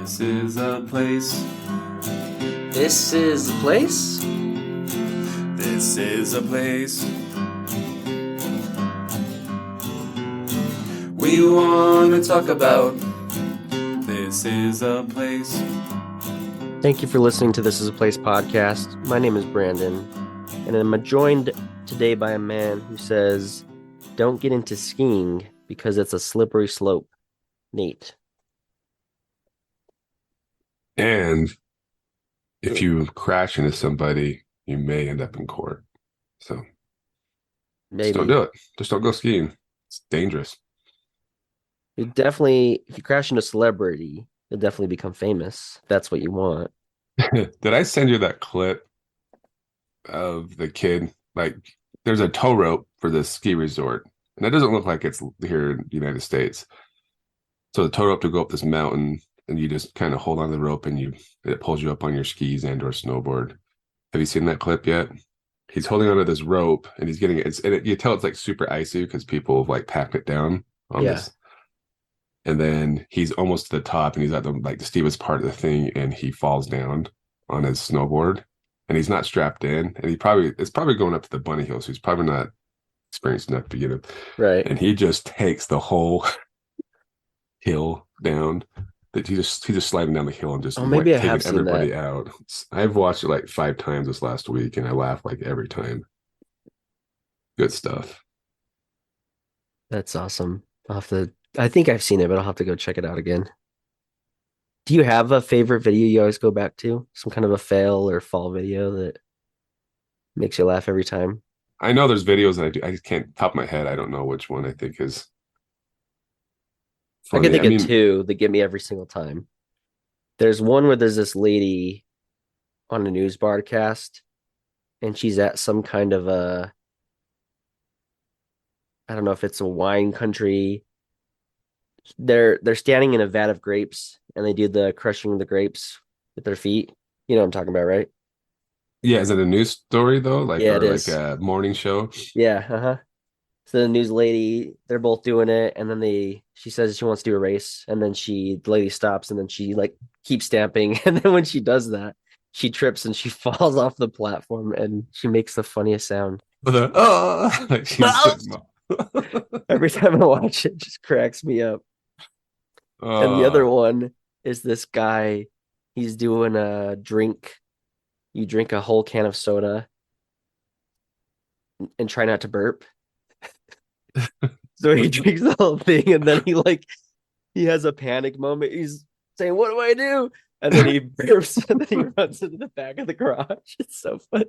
This is a place. This is the place? This is a place. We want to talk about. This is a place. Thank you for listening to This is a Place podcast. My name is Brandon, and I'm joined today by a man who says, don't get into skiing because it's a slippery slope. Nate. And if you crash into somebody, you may end up in court. So just don't Maybe. do it. Just don't go skiing. It's dangerous. You definitely, if you crash into a celebrity, you'll definitely become famous. That's what you want. Did I send you that clip of the kid? Like, there's a tow rope for this ski resort, and it doesn't look like it's here in the United States. So the tow rope to go up this mountain, and you just kind of hold on to the rope, and it pulls you up on your skis and or snowboard. Have you seen that clip yet? He's holding onto this rope, and he's getting it. You tell it's like super icy because people have like packed it down on this. And then he's almost to the top, and he's at the steepest part of the thing, and he falls down on his snowboard, and he's not strapped in, and it's probably going up to the bunny hill, so he's probably not experienced enough to begin with. Right. And he just takes the whole hill down. That he's just sliding down the hill and just maybe I taking have seen everybody that. out. I've watched it like 5 times this last week, and I laugh like every time. Good stuff. That's awesome. I think I've seen it, but I'll have to go check it out again. Do you have a favorite video you always go back to? Some kind of a fail or fall video that makes you laugh every time? I know there's videos that I do. I just can't top of my head. I don't know which one I think is I can funny. think of two that get me every single time. There's one where there's this lady on a news broadcast, and she's at some kind of I don't know if it's a wine country. They're standing in a vat of grapes, and they do the crushing the grapes with their feet. You know what I'm talking about, right? Yeah, is it a news story though? Yeah, it Or like is. a morning show? Yeah, uh-huh. So the news lady, they're both doing it, and then she says she wants to do a race, and then the lady stops, and then she like keeps stamping, and then when she does that, she trips and she falls off the platform, and she makes the funniest sound. Like she's Every time I watch it, it just cracks me up. And the other one is this guy, he's doing a drink. You drink a whole can of soda and try not to burp. So he drinks the whole thing, and then he has a panic moment. He's saying, "What do I do?" And then he burps, and then he runs into the back of the garage. It's so fun.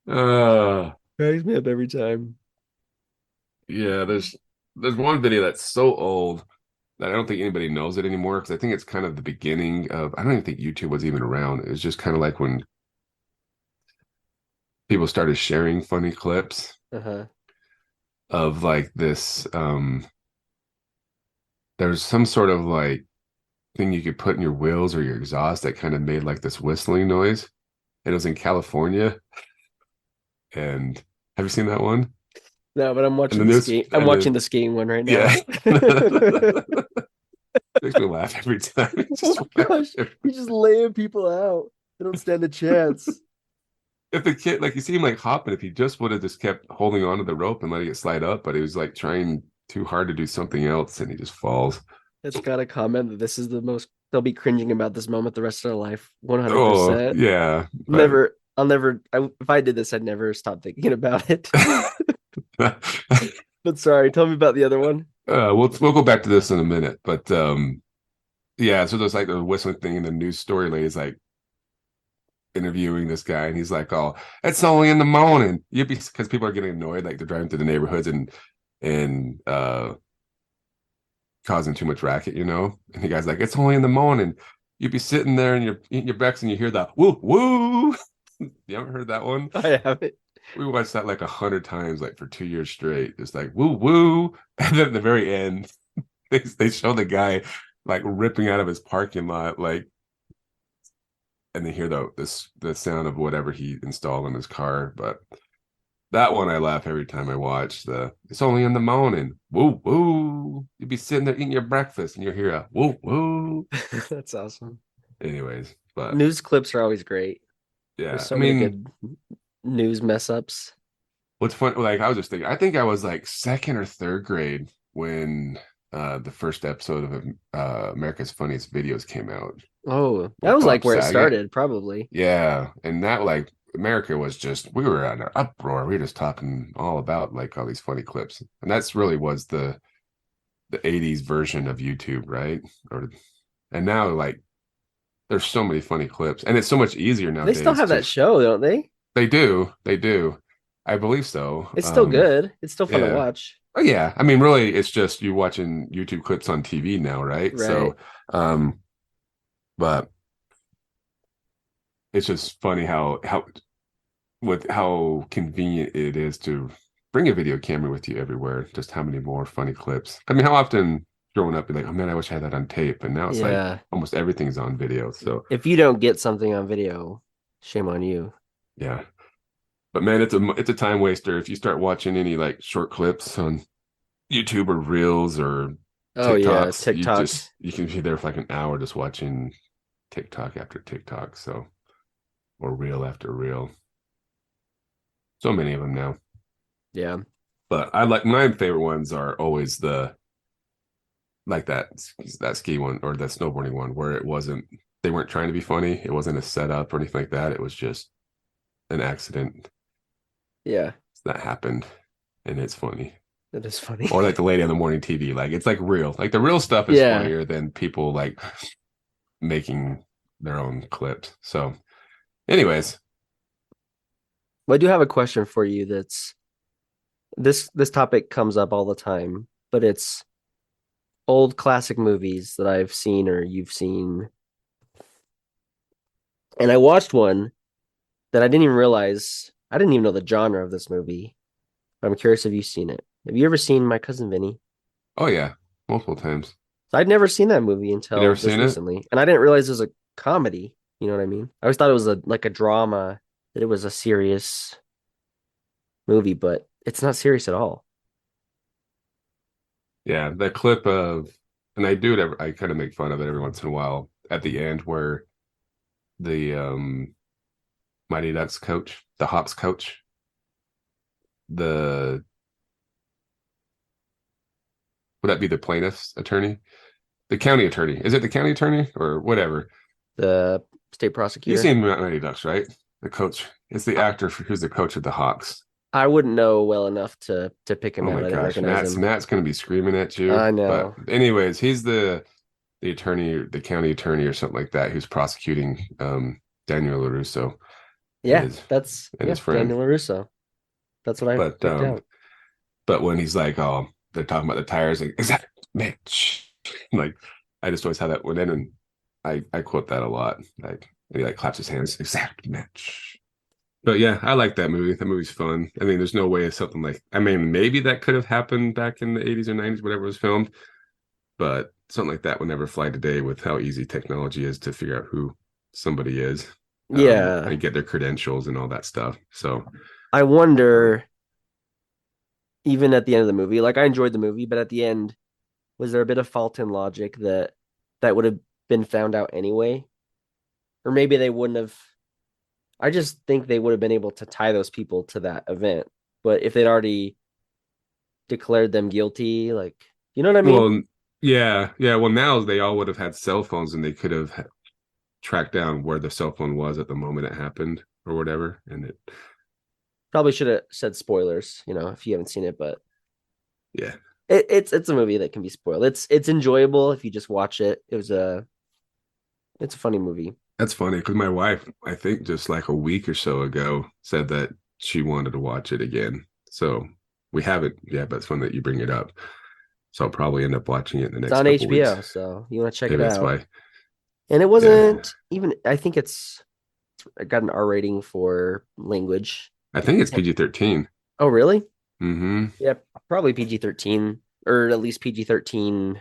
Cracks me up every time. Yeah, there's one video that's so old that I don't think anybody knows it anymore, because I think it's kind of the beginning of, I don't even think YouTube was even around. It was just kind of like when people started sharing funny clips of like this. There's some sort of like thing you could put in your wheels or your exhaust that kind of made like this whistling noise. And it was in California. And have you seen that one? No, but I'm watching the skiing. I'm watching the skiing one right now. Yeah. Makes me laugh every time. Oh gosh, he's just laying people out. They don't stand a chance. If the kid, like, you see him like hopping, if he just would have just kept holding on to the rope and letting it slide up, but he was like trying too hard to do something else, and he just falls. It's got to comment that this is the most, they'll be cringing about this moment the rest of their life. 100%. Oh, yeah. If I did this, I'd never stop thinking about it. But sorry, tell me about the other one. We'll go back to this in a minute, but yeah. So there's like the whistling thing, and the news story lady's like interviewing this guy, and he's like, "Oh, it's only in the morning." Because people are getting annoyed, like they're driving through the neighborhoods and causing too much racket, you know. And the guy's like, "It's only in the morning." You'd be sitting there and you're eating your breakfast, and you hear that woo woo. You haven't heard that one? I haven't. We watched that like 100 times, like for 2 years straight. Just like woo woo, and then at the very end, they show the guy like ripping out of his parking lot, like, and they hear the sound of whatever he installed in his car. But That one I laugh every time I watch. It's only in the morning. Woo woo. You'd be sitting there eating your breakfast and you hear a woo woo. That's awesome. Anyways, but News clips are always great. There's yeah, I so many mean, good news mess ups. what's fun? Like I was just thinking, I think I was like second or third grade when the first episode of America's Funniest Videos came out Oh, that with was like Bob where it Saget. started, probably. Yeah, and that like America was just we were in an uproar. We were just talking all about like all these funny clips, and that's really was the '80s version of YouTube, right? Or and now like there's so many funny clips, and it's so much easier They still nowadays. have that show, don't they? They do, I believe so. It's still good. It's still fun to Yeah. watch. Oh yeah, I mean, really, it's just you watching YouTube clips on TV now, right? Right. So, but it's just funny how convenient it is to bring a video camera with you everywhere. Just how many more funny clips. I mean, how often growing up, you're like, oh man, I wish I had that on tape. And now it's like Yeah. almost everything's on video. So If you don't get something on video, shame on you. yeah. But man, it's a time waster if you start watching any like short clips on YouTube or Reels or Oh yeah, TikToks. TikToks. You can be there for like an hour just watching TikTok after TikTok. So or reel after reel. So many of them now. Yeah. But I like my favorite ones are always the like that ski one or that snowboarding one where they weren't trying to be funny. It wasn't a setup or anything like that. It was just an accident Yeah. that happened and it's funny. That is funny. Or like the lady on the morning TV. Like it's like real. Like the real stuff is Yeah. funnier than people like making their own clips. So anyways, Well, I do have a question for you that's this topic comes up all the time, but it's old classic movies that I've seen or you've seen. And I watched one that I didn't even know the genre of this movie. I'm curious if you've seen it. Have you ever seen My Cousin Vinny? oh yeah, multiple times. So I'd never seen that movie You until never this seen it? recently. And I didn't realize it was a comedy. You know what I mean? I always thought it was like a drama, that it was a serious movie, but it's not serious at all. Yeah, the clip of, and I do it. I kind of make fun of it every once in a while at the end where the Mighty Ducks coach, the Hawks coach, the would that be the plaintiff's attorney, the county attorney? Is it the county attorney or whatever? The state You've prosecutor. seen Mighty Ducks, right? The coach. It's the actor who's the coach of the Hawks. I wouldn't know well enough to pick him Oh out. my I didn't gosh, recognize him. Matt's going to be screaming at you. I But know. anyways, he's the attorney, the county attorney or something like that, who's prosecuting Daniel LaRusso Yeah, his that's his friend. Daniel LaRusso. That's what I But picked out. but when he's like, oh, they're talking about the tires, like, is that Mitch? Like, I just always have that one in, and I quote that a lot. Like, and he like claps his hands, exact match. But yeah, I like that movie. That movie's fun. I mean, there's no way of something like, I mean, maybe that could have happened back in the 80s or 90s, whatever was filmed, but something like that would never fly today with how easy technology is to figure out who somebody is. Yeah. And get their credentials and all that stuff. So I wonder, even at the end of the movie, like I enjoyed the movie, but at the end, was there a bit of fault in logic that would have been found out anyway? Or maybe they wouldn't have. I just think they would have been able to tie those people to that event. But if they'd already declared them guilty, like, you know what I mean? well, yeah. Well, now they all would have had cell phones and they could have tracked down where the cell phone was at the moment it happened or whatever. And it, Probably should have said spoilers, if you haven't seen it, but yeah, it's a movie that can be spoiled. It's enjoyable if you just watch it. It's a funny movie. that's funny because my wife, I think just like a week or so ago, said that she wanted to watch it again. So we haven't, yeah, but it's fun that you bring it up. So I'll probably end up watching it in the next It's on couple HBO, weeks. so you want to check Maybe it that's out. why. And it wasn't even. I think it's got an R rating for language. I think it's PG-13. Oh, really? Mm-hmm. Yeah, probably PG-13 or at least PG-13.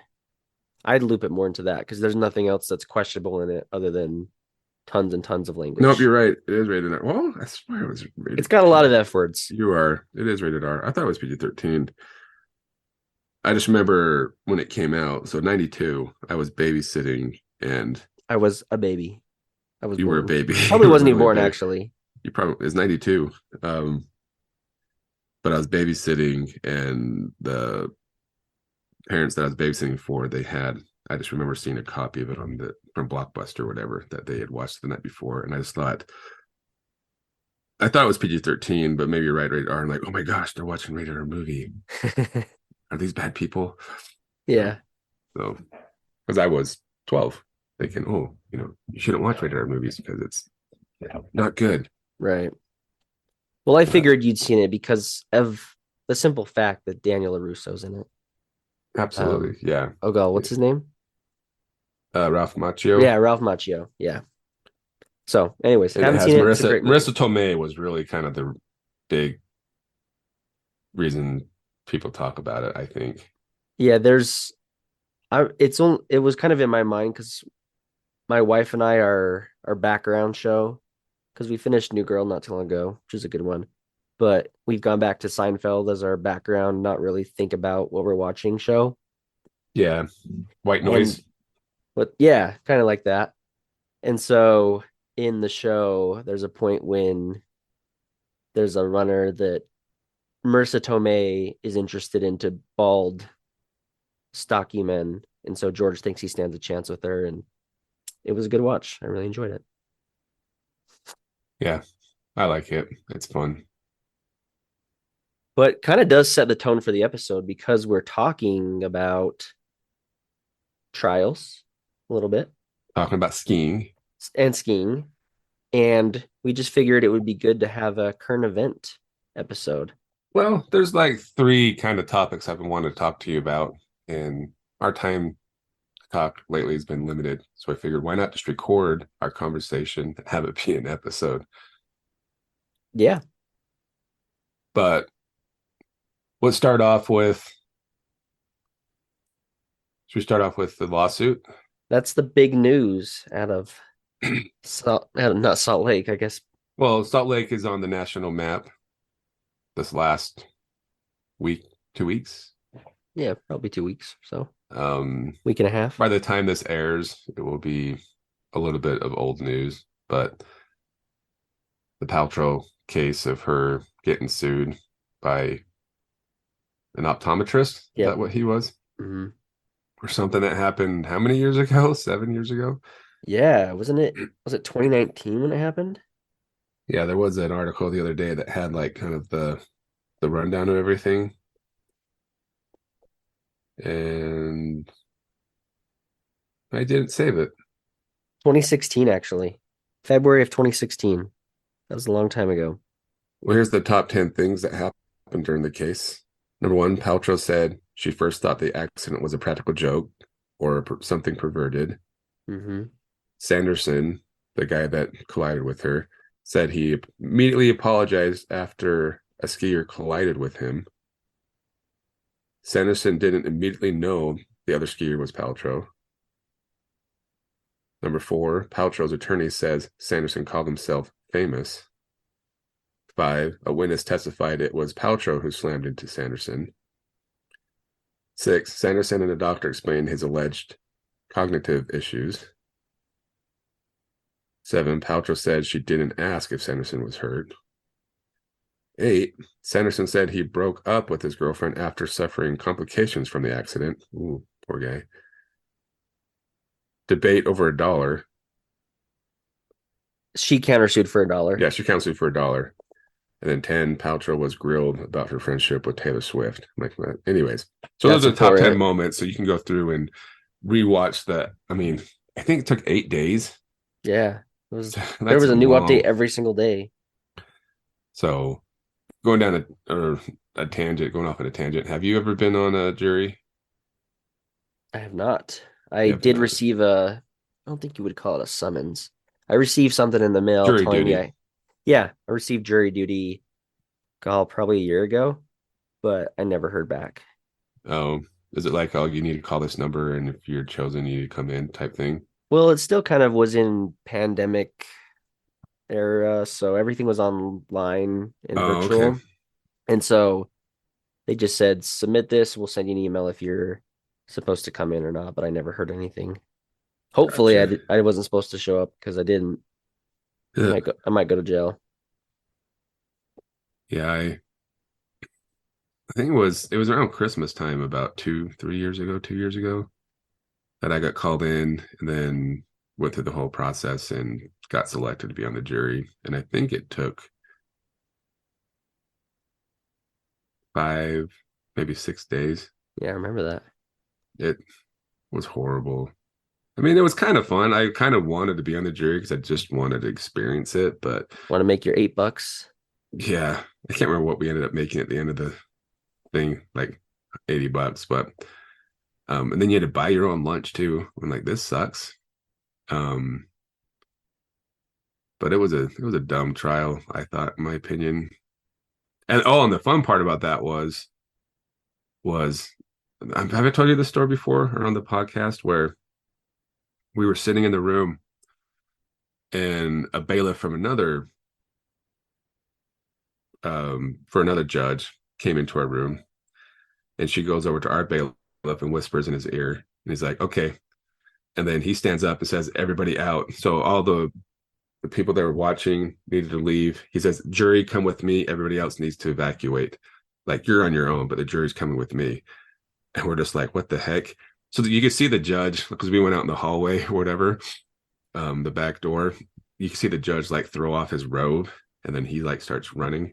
I'd loop it more into that because there's nothing else that's questionable in it other than tons and tons of language. Nope, you're right. It is rated R. Well, I swear it was rated. It's got a lot of F words. You are. It is rated R. I thought it was PG-13. I just remember when it came out. So 92, I was babysitting, and I was a baby. I was you born. were a baby. Probably wasn't even Really born, big. actually. You probably it was 92. But I was babysitting, and the parents that I was babysitting for, I just remember seeing a copy of it from Blockbuster or whatever that they had watched the night before, and I thought it was PG-13, but maybe you're right, rated R. I'm like, oh my gosh, they're watching rated R movie. Are these bad people? Yeah. So, because I was 12, thinking, you shouldn't watch rated R movies because it's not good. Right. Well, I figured you'd seen it because of the simple fact that Daniel LaRusso's in it. Absolutely, yeah. Oh God, what's his name? Ralph Macchio. Yeah, Ralph Macchio. Yeah. So, anyways, And haven't it has seen it. Marissa. It's a great movie. Marissa Tomei was really kind of the big reason people talk about it, I think. Yeah, it was kind of in my mind because my wife and I are our background show because we finished New Girl not too long ago, which is a good one. But we've gone back to Seinfeld as our background, not really think about what we're watching show. Yeah, white noise. But yeah, kind of like that. And so in the show, there's a point when there's a runner that Marissa Tomei is interested into bald, stocky men. And so George thinks he stands a chance with her. And it was a good watch. I really enjoyed it. Yeah, I like it. It's fun. But kind of does set the tone for the episode because we're talking about trials a little bit. Talking about skiing. And skiing. And we just figured it would be good to have a current event episode. Well, there's like 3 kind of topics I've been wanting to talk to you about, and our time to talk lately has been limited. So I figured, why not just record our conversation and have it be an episode? Yeah. But let's start off with. Should we start off with the lawsuit? That's the big news out of not Salt Lake, I guess. Well, Salt Lake is on the national map this last week, 2 weeks. Yeah, probably 2 weeks. So week and a half. By the time this airs, it will be a little bit of old news, but the Paltrow case of her getting sued by an optometrist, is that what he was? Mm-hmm. Or something that happened how many years ago? 7 years ago? Yeah, was it 2019 when it happened? Yeah, there was an article the other day that had like kind of the rundown of everything. And I didn't save it. 2016, actually. February of 2016. That was a long time ago. Well, here's the top 10 things that happened during the case. Number 1, Paltrow said she first thought the accident was a practical joke or something perverted. Mm-hmm. Sanderson, the guy that collided with her, said he immediately apologized after a skier collided with him. Sanderson didn't immediately know the other skier was Paltrow. Number 4, Paltrow's attorney says Sanderson called himself famous. 5, a witness testified it was Paltrow who slammed into Sanderson. 6, Sanderson and a doctor explained his alleged cognitive issues. 7, Paltrow said she didn't ask if Sanderson was hurt. 8, Sanderson said he broke up with his girlfriend after suffering complications from the accident. Ooh, poor guy. Debate over $1. She countersued for $1. Yeah, she countersued for $1. And then 10, Paltrow was grilled about her friendship with Taylor Swift. Like that. Anyways, so those are the top 10 moments. So you can go through and rewatch that. I mean, I think it took 8 days. Yeah. There was a new update every single day. So going down a tangent, going off on a tangent. Have you ever been on a jury? I have not. I did receive I don't think you would call it a summons. I received something in the mail jury telling duty. me I received jury duty probably a year ago, but I never heard back. Oh, is it like, oh, you need to call this number and if you're chosen, you need to come in type thing? Well, it still kind of was in pandemic era, so everything was online and Oh, okay. virtual. And so they just said, submit this, we'll send you an email if you're supposed to come in or not, but I never heard anything. Hopefully Gotcha. I wasn't supposed to show up because I didn't. Yeah. I might go to jail. Yeah, I think it was around Christmas time about 2 years ago that I got called in and then went through the whole process and got selected to be on the jury. And I think it took 5, maybe 6 days. Yeah, I remember that. It was horrible. I mean, it was kind of fun. I kind of wanted to be on the jury because I just wanted to experience it. But Want to make your $8? yeah, I can't remember what we ended up making at the end of the thing, like $80. But and then you had to buy your own lunch too. I'm like, this sucks. Um, but it was a dumb trial, I thought, in my opinion. And the fun part about that was have I told you this story before or on the podcast where we were sitting in the room and a bailiff from another for another judge came into our room, and she goes over to our bailiff and whispers in his ear, and he's like, okay. And then he stands up and says, everybody out. So all the people that were watching needed to leave. He says, jury, come with me. Everybody else needs to evacuate. Like, you're on your own, but the jury's coming with me. And we're just like, what the heck? So you could see the judge, because we went out in the hallway or whatever, the back door. You can see the judge like throw off his robe, and then he like starts running.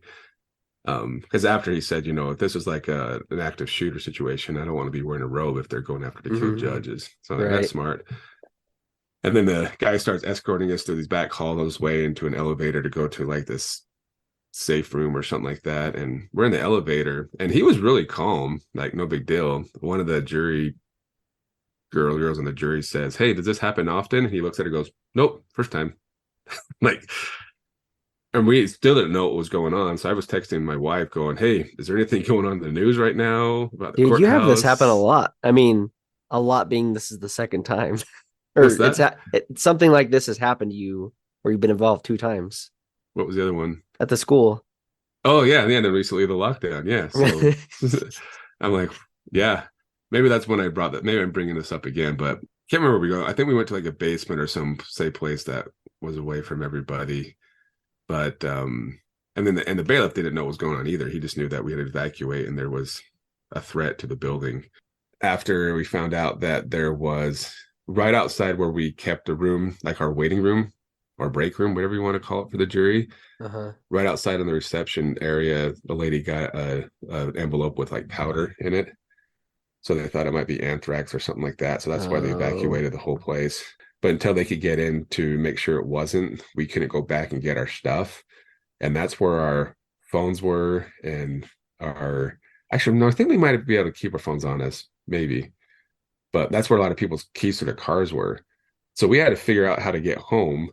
Because after he said, if this was like an active shooter situation, I don't want to be wearing a robe if they're going after the two judges. So Right. that's smart. And then the guy starts escorting us through these back hallways way into an elevator to go to like this safe room or something like that. And we're in the elevator, and he was really calm, like no big deal. One of the girls on the jury says, hey, does this happen often? And he looks at her and goes, nope, first time. Like, and we still didn't know what was going on. So I was texting my wife going, hey, is there anything going on in the news right now about the Dude, you have this happen a courthouse? lot. I mean, a lot being this is the second time. Or What's that? something like this has happened to you where you've been involved 2 times What was the other one? at the school. Oh, yeah. And then recently the lockdown. Yeah. So I'm like, yeah, maybe that's when I brought that. Maybe I'm bringing this up again, but can't remember where we go. I think we went to like a basement or some say place that was away from everybody. But and then the bailiff didn't know what was going on either. He just knew that we had to evacuate and there was a threat to the building. After we found out that there was right outside where we kept the room, like our waiting room or break room, whatever you want to call it for the jury, right outside in the reception area, a lady got an envelope with like powder in it. So they thought it might be anthrax or something like that. So that's why they evacuated the whole place. But until they could get in to make sure it wasn't, we couldn't go back and get our stuff. And that's where our phones were and actually, no, I think we might be able to keep our phones on us, maybe. But that's where a lot of people's keys to their cars were. So we had to figure out how to get home.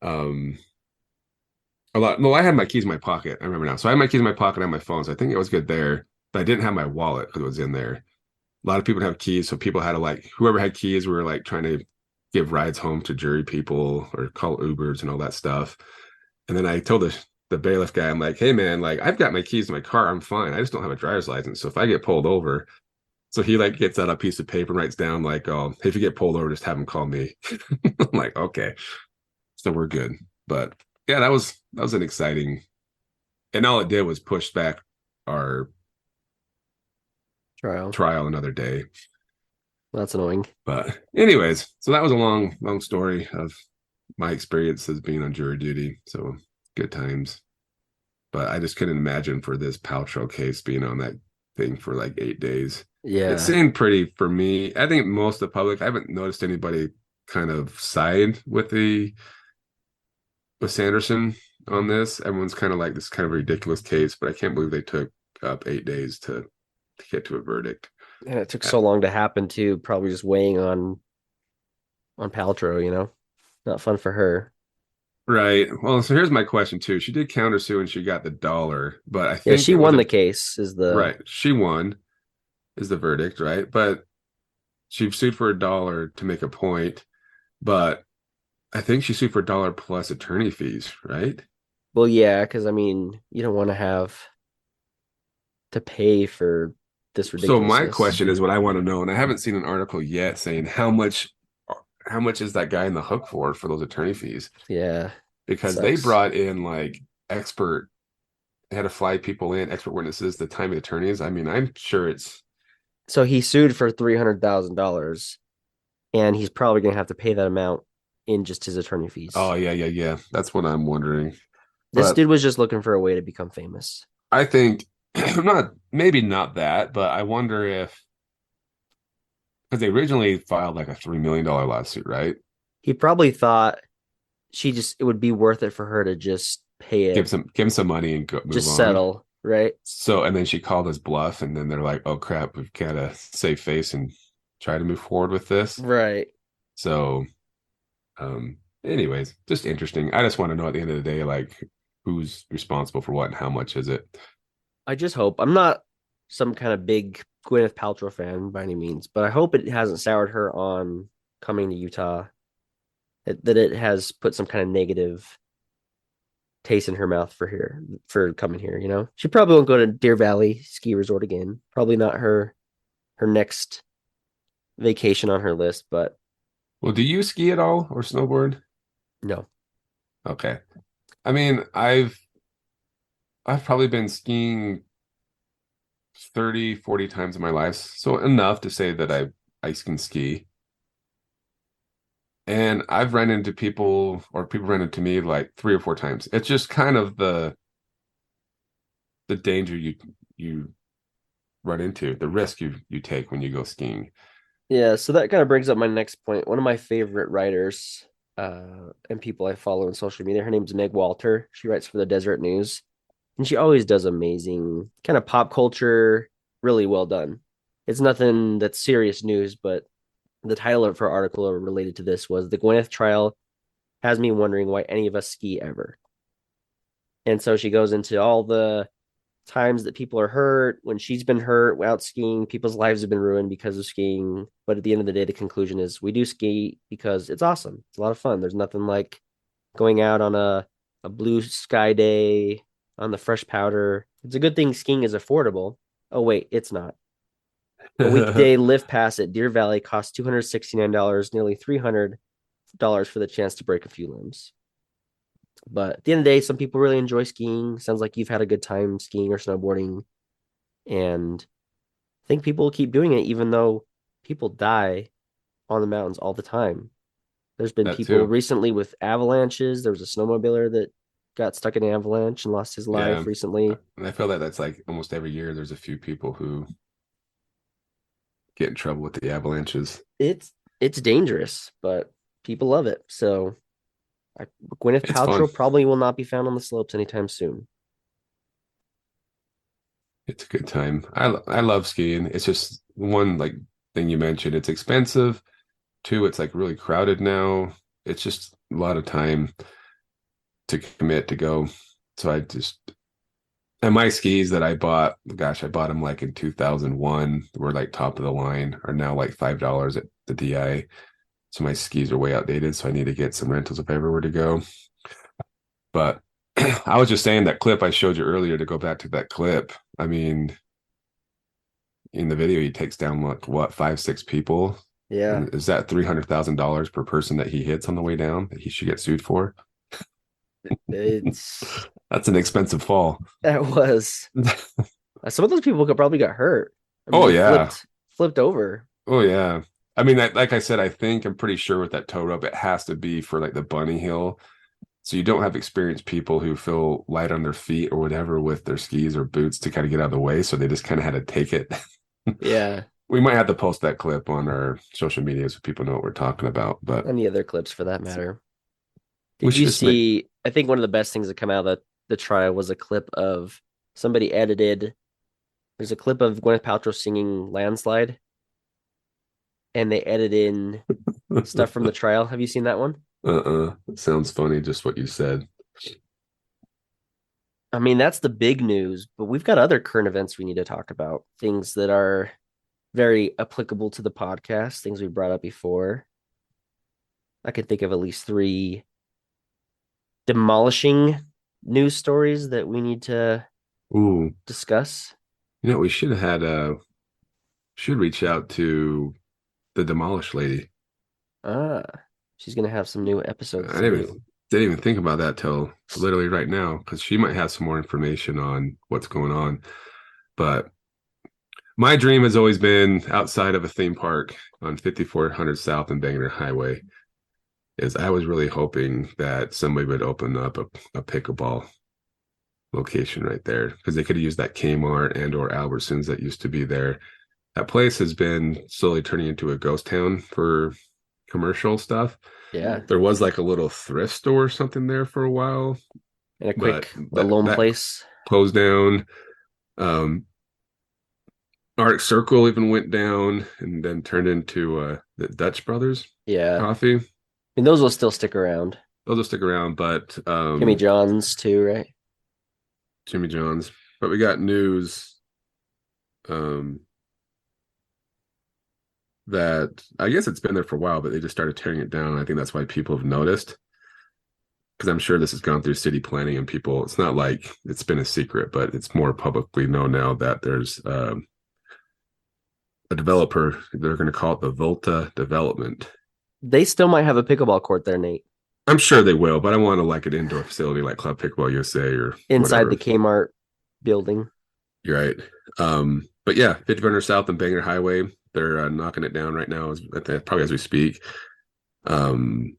I had my keys in my pocket. I remember now. So I had my keys in my pocket on my phone. So I think it was good there. But I didn't have my wallet because it was in there. A lot of people have keys. So people had to like, whoever had keys, we were like trying to give rides home to jury people or call Ubers and all that stuff. And then I told the bailiff guy, I'm like, hey man, like I've got my keys in my car. I'm fine. I just don't have a driver's license. So if I get pulled over, so he like gets out a piece of paper and writes down like, oh, hey, if you get pulled over, just have him call me. I'm like, okay. So we're good. But yeah, that was an exciting, and all it did was push back our trial another day. That's annoying. But anyways, so that was a long story of my experiences being on jury duty. So good times. But I just couldn't imagine for this Paltrow case being on that thing for like 8 days. Yeah. It seemed pretty for me. I think most of the public, I haven't noticed anybody kind of side with Sanderson on this. Everyone's kind of like, this kind of ridiculous case, but I can't believe they took up 8 days to get to a verdict. And it took so long to happen too, probably just weighing on Paltrow, not fun for her. Right. Well, so here's my question too. She did countersue and she got the dollar, but I think she won the case right. She won is the verdict, right? But she sued for $1 to make a point. But I think she sued for dollar plus attorney fees, right? Well, yeah, because I mean, you don't want to have to pay for this So my ridiculousness. question is what I want to know, and I haven't seen an article yet saying how much is that guy in the hook for those attorney fees? Yeah, Because they sucks. brought in like expert they had to fly people in, expert witnesses, the time of attorneys. I mean, I'm sure it's So he sued for $300,000, and he's probably gonna have to pay that amount in just his attorney fees. oh yeah. That's what I'm wondering. This But dude was just looking for a way to become famous. I think not maybe not that, but I wonder if because they originally filed like a $3 million lawsuit, right? He probably thought it would be worth it for her to just pay it, Give him some money and move just on. settle, right? So and then she called his bluff, and then they're like, "Oh crap, we've got to save face and try to move forward with this." Right. So, anyways, just interesting. I just want to know at the end of the day, like, who's responsible for what and how much is it? I just hope I'm not some kind of big Gwyneth Paltrow fan by any means, but I hope it hasn't soured her on coming to Utah. That it has put some kind of negative taste in her mouth for coming here. She probably won't go to Deer Valley Ski Resort again. Probably not her next vacation on her list, but Well, do you ski at all or snowboard? no. Okay. I mean, I've probably been skiing 30, 40 times in my life, so enough to say that I can ski. And I've run into people or people run into me like 3 or 4 times. It's just kind of the danger you run into, the risk you take when you go skiing. Yeah, so that kind of brings up my next point. One of my favorite writers and people I follow on social media, her name's Meg Walter. She writes for the Deseret News, and she always does amazing kind of pop culture, really well done. It's nothing that's serious news, but the title of her article related to this was "The Gwyneth Trial Has Me Wondering Why Any of Us Ski Ever." And so she goes into all the times that people are hurt, when she's been hurt out skiing, people's lives have been ruined because of skiing. But at the end of the day, the conclusion is we do ski because it's awesome. It's a lot of fun. There's nothing like going out on a blue sky day on the fresh powder. It's a good thing skiing is affordable. Oh, wait, it's not. A weekday lift pass at Deer Valley costs $269, nearly $300 for the chance to break a few limbs. But at the end of the day, some people really enjoy skiing. Sounds like you've had a good time skiing or snowboarding. And I think people will keep doing it, even though people die on the mountains all the time. There's been That people too. recently with avalanches. There was a snowmobiler that got stuck in an avalanche and lost his Yeah. life recently. And I feel that that's like almost every year there's a few people who get in trouble with the avalanches. It's dangerous, but people love it. So Gwyneth It's fun. Paltrow probably will not be found on the slopes anytime soon. It's a good time. I love skiing. It's just one like thing you mentioned. It's expensive. Two, it's like really crowded now. It's just a lot of time to commit to go. So I just and my skis that I bought, gosh, I bought them like in 2001. Were like top of the line, are now like $5 at the DI. So my skis are way outdated. So I need to get some rentals if I ever were to go. But I was just saying that clip I showed you earlier to go back to that clip. I mean, in the video, he takes down like what 5, 6 people. Yeah, And is that $300,000 per person that he hits on the way down that he should get sued for? it's That's an expensive fall. that was some of those people could probably got hurt. I mean, Oh they yeah. flipped over. Oh yeah. I mean, like I said, I'm pretty sure with that tow rope, it has to be for like the bunny hill. So you don't have experienced people who feel light on their feet or whatever with their skis or boots to kind of get out of the way. So they just kind of had to take it. Yeah, We might have to post that clip on our social media so people know what we're talking about. But any other clips for that matter. we Did should you just make see? I think one of the best things that come out of the trial was a clip of somebody edited. There's a clip of Gwyneth Paltrow singing "Landslide," and they edited in stuff from the trial. Have you seen that one? It sounds funny, just what you said. I mean, that's the big news, but we've got other current events we need to talk about, things that are very applicable to the podcast, things we brought up before. I could think of at least 3 demolishing news stories that we need to Ooh, discuss. we should have had should reach out to the Demolished lady. Ah, she's gonna have some new episodes I to do. didn't even think about that till literally right now because she might have some more information on what's going on. But my dream has always been outside of a theme park on 5400 South and Bangor Highway. Is I was really hoping that somebody would open up a pickleball location right there because they could have used that Kmart and or Albertsons that used to be there. That place has been slowly turning into a ghost town for commercial stuff. Yeah, There was like a little thrift store or something there for a while, and a but quick alone that place. closed down. Arctic Circle even went down and then turned into the Dutch Brothers Yeah, coffee. I mean those will still stick around. Those will stick around, but Jimmy John's too, right? Jimmy John's. But we got news um, that I guess it's been there for a while, but they just started tearing it down. I think that's why people have noticed. Because I'm sure this has gone through city planning and people, it's not like it's been a secret, but it's more publicly known now that there's a developer, they're going to call it the Volta Development. They still might have a pickleball court there, Nate, I'm sure they will, but I want to like an indoor facility like Club Pickleball USA or inside whatever. the Kmart building. You're right. But yeah, 50 South and Bangor Highway, they're knocking it down right now, probably as we speak. And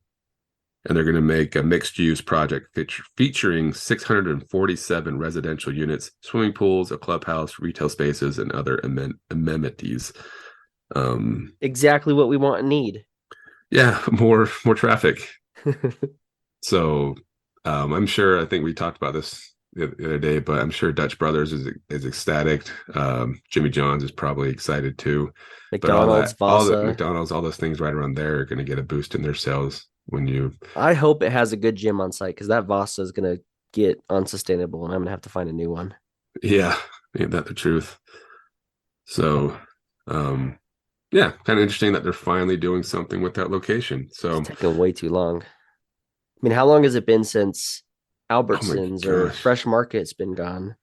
they're going to make a mixed use project featuring 647 residential units, swimming pools, a clubhouse, retail spaces, and other amenities. Exactly what we want and need. Yeah, more traffic. So I'm sure, I think we talked about this the other day, but I'm sure Dutch Brothers is ecstatic. Jimmy John's is probably excited too. McDonald's, But all the Vasa. McDonald's, all those things right around there are going to get a boost in their sales when you. I hope it has a good gym on site because that Vasa is gonna get unsustainable, and I'm gonna have to find a new one. Yeah, ain't that the truth? So, yeah, kind of interesting that they're finally doing something with that location. So, It's taking way too long. I mean, how long has it been since Albertsons or gosh. Fresh Market's been gone?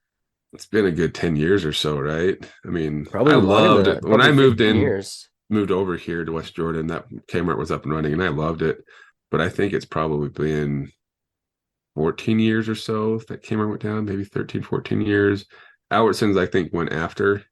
It's been a good 10 years or so, right? I mean, Probably I longer loved than it that. when I Probably moved 15 years. moved over here to West Jordan. That Kmart was up and running, and I loved it. But I think it's probably been 14 years or so that Kmart went down, maybe 13, 14 years. Albertsons, I think, went after.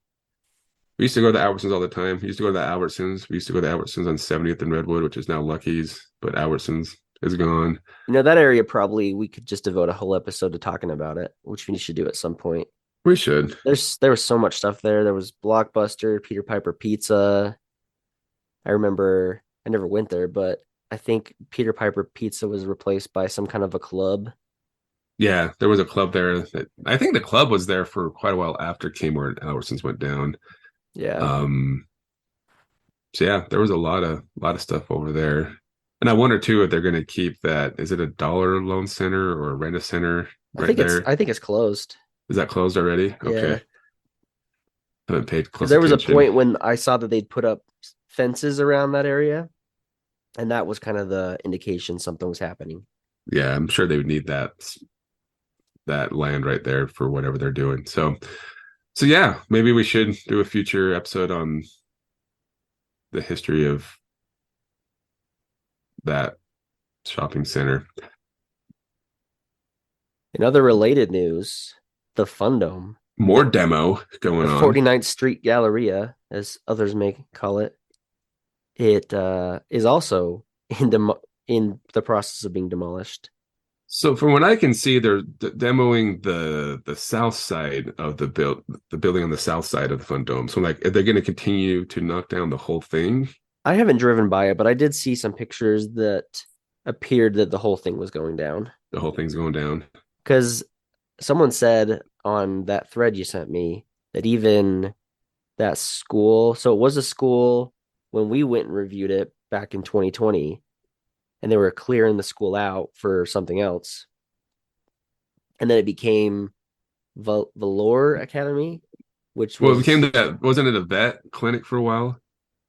We used to go to the Albertsons all the time. We used to go to the Albertsons. We used to go to the Albertsons on 70th and Redwood, which is now Lucky's, but Albertsons is gone. You know, that area probably we could just devote a whole episode to talking about it, which we should do at some point. We should. There was so much stuff there. There was Blockbuster, Peter Piper Pizza. I remember I never went there, but I think Peter Piper Pizza was replaced by some kind of a club. Yeah, there was a club there. That I think the club was there for quite a while after Kmart and Albertsons went down. Yeah. So yeah, there was a lot of stuff over there. And I wonder too if they're going to keep that. Is it a dollar loan center or a rent a center right there? I think it's closed. Is that closed already? Yeah. Okay. Haven't paid close There was attention. a point when I saw that they'd put up fences around that area, and that was kind of the indication something was happening. Yeah, I'm sure they would need that land right there for whatever they're doing. So yeah, maybe we should do a future episode on the history of that shopping center. In other related news, the Fundome, More demo going the on. 49th Street Galleria, as others may call it, it is also in the process of being demolished. So from what I can see, they're demoing the south side of the building on the south side of the Fun Dome. So like, are they going to continue to knock down the whole thing? I haven't driven by it, but I did see some pictures that appeared that the whole thing was going down. The whole thing's going down. Because someone said on that thread you sent me that even that school, so it was a school when we went and reviewed it back in 2020, and they were clearing the school out for something else. And then it became Valor Academy, which was... Well, it became that, wasn't it a vet clinic for a while?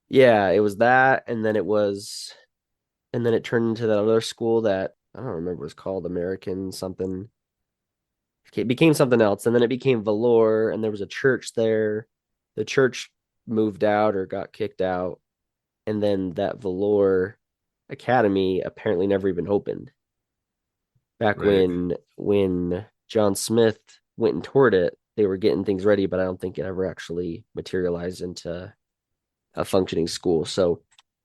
Yeah, it was that, and then it was and then it turned into that other school that I don't remember what it's called, American something. It became something else, and then it became Valor, and there was a church there. The church moved out or got kicked out, and then that Valor Academy apparently never even opened. Back Right. when John Smith went and toured it, they were getting things ready, but I don't think it ever actually materialized into a functioning school. So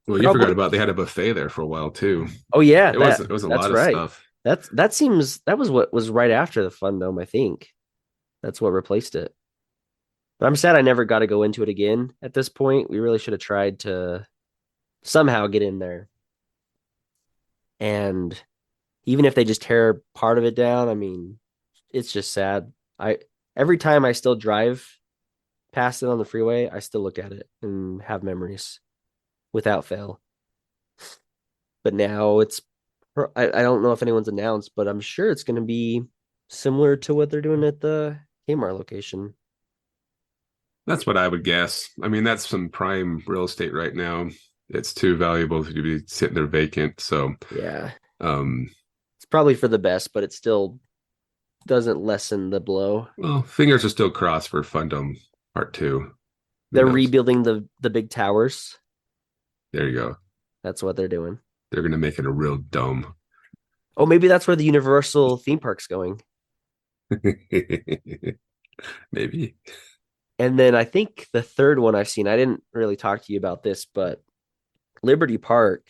Well, you forgot probably, about they had a buffet there for a while too. oh yeah, It was a that's lot of right. stuff. That was what was right after the Fun Dome, I think. That's what replaced it. But I'm sad I never got to go into it again at this point. We really should have tried to somehow get in there. And even if they just tear part of it down, I mean, it's just sad. I every time I still drive past it on the freeway, I still look at it and have memories without fail. But now I don't know if anyone's announced, but I'm sure it's going to be similar to what they're doing at the Kmart location. That's what I would guess. I mean, that's some prime real estate right now. It's too valuable to be sitting there vacant. So, Yeah, um, it's probably for the best, but it still doesn't lessen the blow. well, fingers are still crossed for Fundum Part 2. Who They're knows? rebuilding the big towers. There you go. That's what they're doing. They're going to make it a real dome. Oh, maybe that's where the Universal theme park's going. Maybe. And then I think the third one I've seen, I didn't really talk to you about this, but Liberty Park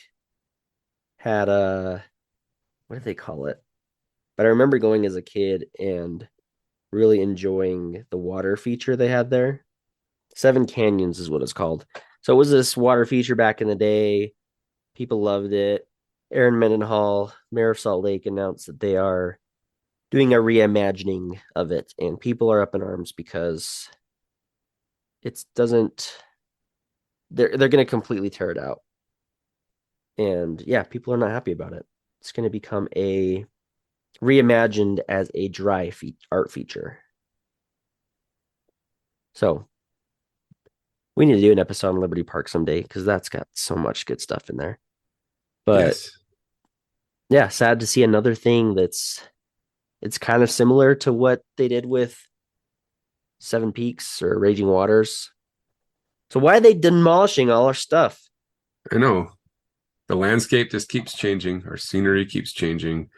had a, what do they call it? But I remember going as a kid and really enjoying the water feature they had there. Seven Canyons is what it's called. So it was this water feature back in the day. People loved it. Aaron Mendenhall, mayor of Salt Lake, announced that they are doing a reimagining of it, and people are up in arms because it doesn't. They're going to completely tear it out, and yeah, people are not happy about it. It's going to become a reimagined as a dry art feature. So we need to do an episode on Liberty Park someday because that's got so much good stuff in there. But Yes. yeah, sad to see another thing it's kind of similar to what they did with Seven Peaks or Raging Waters. So why are they demolishing all our stuff? I know. The landscape just keeps changing. Our scenery keeps changing.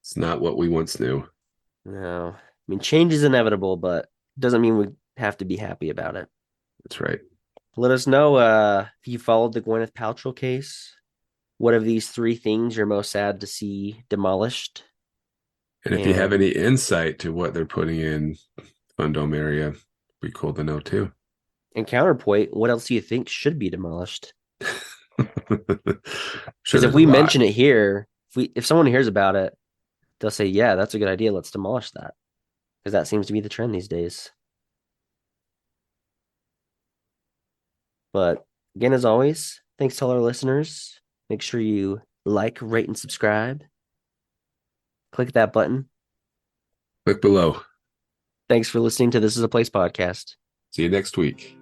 It's not what we once knew. No, I mean change is inevitable, but it doesn't mean we have to be happy about it. That's right. Let us know if you followed the Gwyneth Paltrow case. What of these three things you're most sad to see demolished? And if you have any insight to what they're putting in Fundome area, be cool to know too. And counterpoint, what else do you think should be demolished? Sure, Because if we mention it here, if someone hears about it, they'll say, "Yeah, that's a good idea. Let's demolish that." Because that seems to be the trend these days. But again, as always, thanks to all our listeners. Make sure you like, rate, and subscribe. Click that button. Click below. Thanks for listening to This Is a Place podcast. See you next week.